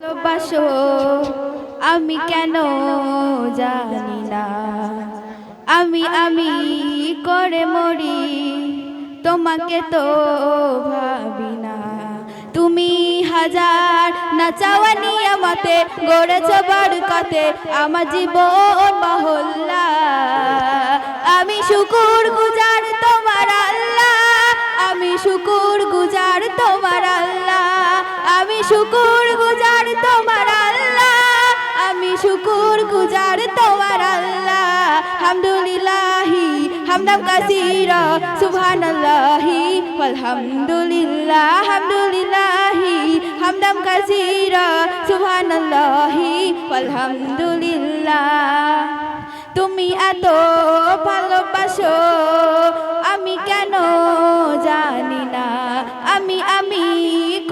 ভালোবাসো আমি কেন জানি না, আমি করে মরি তোমাকে তো ভাবি না। তুমি হাজার না চাওয়া নিয়ামতে গড়েছ বরকতে আমার জীবন মহল্লা। আমি শুকুর গুজার তোমার আল্লাহ, আমি শুকুর গুজার তোমার আল্লাহ, আমি শুকুর গুজার তোমার আল্লাহ, আমি শুকুর গুজার তোমার আল্লাহ। হামদুলিল্লাহি হামদাম কাসীরা সুবহানাল্লাহি ওয়ালহামদুলিল্লাহ, হামদুলিল্লাহি হামদাম কাসীরা সুবহানাল্লাহি ওয়ালহামদুলিল্লাহ। তুমি এত ভালোবাসো আমি কেন জানি না, আমি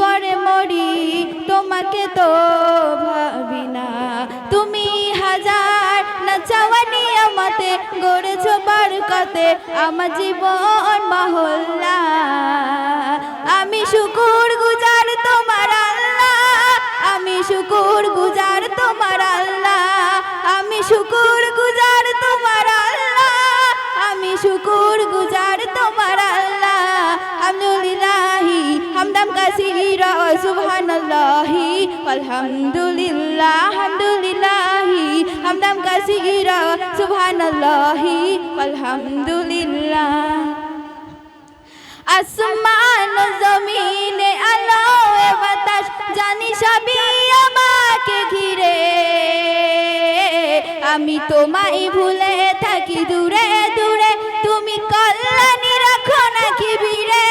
করে মরি তোমাকে তো ভাবি না। তুমি হাজার না চাওয়া নিয়ামতে গড়েছ বরকতে আমার জীবন মহল্লা। আমি শুকুর গুজার তোমার আল্লাহ, আমি শুকুর গুজার তোমার আল্লাহ, আমি শুকুর গুজার তোমার আল্লাহ, আমি শুকুর গুজার তোমার আল্লাহ। হামদুলিল্লাহি হামদাম কাসীরা সুবহানাল্লাহি ওয়ালহামদুলিল্লাহ, হামদুলিল্লাহি হামদাম কাসীরা সুবহানাল্লাহি ওয়ালহামদুলিল্লাহ। আসমান জমিনে আলো বাতাস জানি সবই আমাকে ঘিরে, আমি তোমায় ভুলে থাকি দূরে দূরে, তুমি কল্যাণী রাখো নাকি ভিড়ে।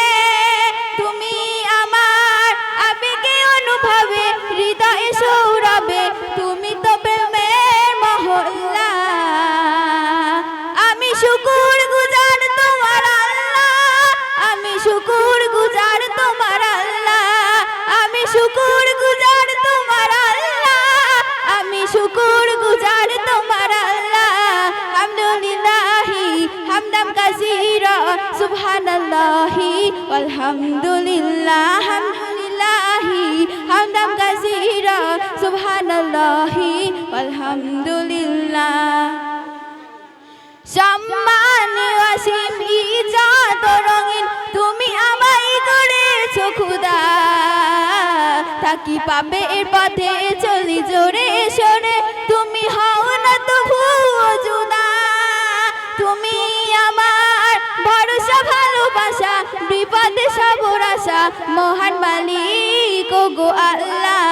তুমি আমার আবেগে অনুভবে হৃদয়ে সৌরভে, তুমি তো প্রেমের মহল্লা। আমি শুকুর গুজার তোমার আল্লাহ, আমি শুকুর গুজার তোমার আল্লাহ, আমি শুকুর গুজার তোমার আল্লাহ, আমি শুকুর গুজার তোমার আল্লাহ। হামদুলিল্লাহি হামদাম কাসীরা সুবহানাল্লাহি ওয়ালহামদুলিল্লাহ, হামদুলিল্লাহি হামদাম কাসীরা সুবহানাল্লাহি ওয়ালহামদুলিল্লাহ। সম্মান অসীম ইজ্জত রঙিন তুমি আমায় গড়েছো খোদা, থাকি পাপের পথে চলি জোরে সরে, তুমি হও না তবুও জুদা। তুমি আমার ভরসা ভালোবাসা বিপদে সবর আশা, মহান মালিক ওগো আল্লাহ।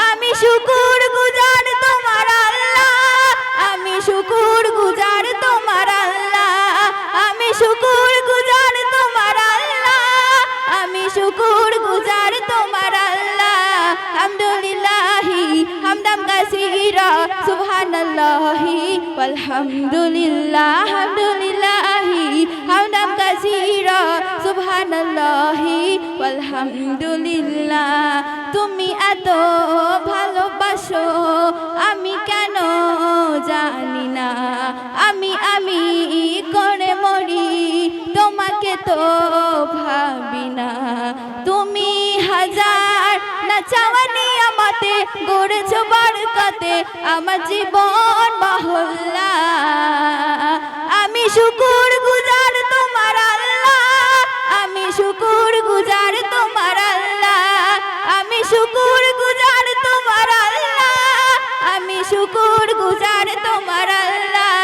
আমি শুকুর গুজার তোমার আল্লাহ, আমি শুকুর গুজার তোমার আল্লাহ, আমি শুকুর গুজার তোমার আল্লাহ, আমি শুকুর গুজার তোমার আল্লাহ। হামদুলিল্লাহি হামদাম কাসীরা সুবহানাল্লাহি ওয়ালহামদুলিল্লাহ, হামদুলিল্লাহি হামদাম কাসীরা সুবহানাল্লাহি ওয়ালহামদুলিল্লাহ। তুমি এত ভালোবাসো আমি কেন জানি না, আমি করে মরি তোমাকে তো ভাবি না। তুমি হাজার না চাওয়া নিয়ামতে গড়েছ বরকতে আমার জীবন মহল্লা। আমি শুকুর গুজার তোমার আল্লাহ, আমি শুকুর গুজার তোমার আল্লাহ, আমি শুকুর গুজার তোমার আল্লাহ, আমি শুকুর গুজার তোমার আল্লাহ।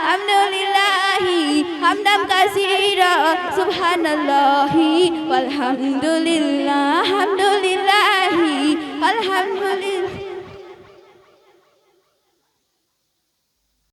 হামদুলিল্লাহি হামদাম কাসীরা সুবহানাল্লাহি ওয়ালহামদুলিল্লাহ, হামদুলিল্লাহ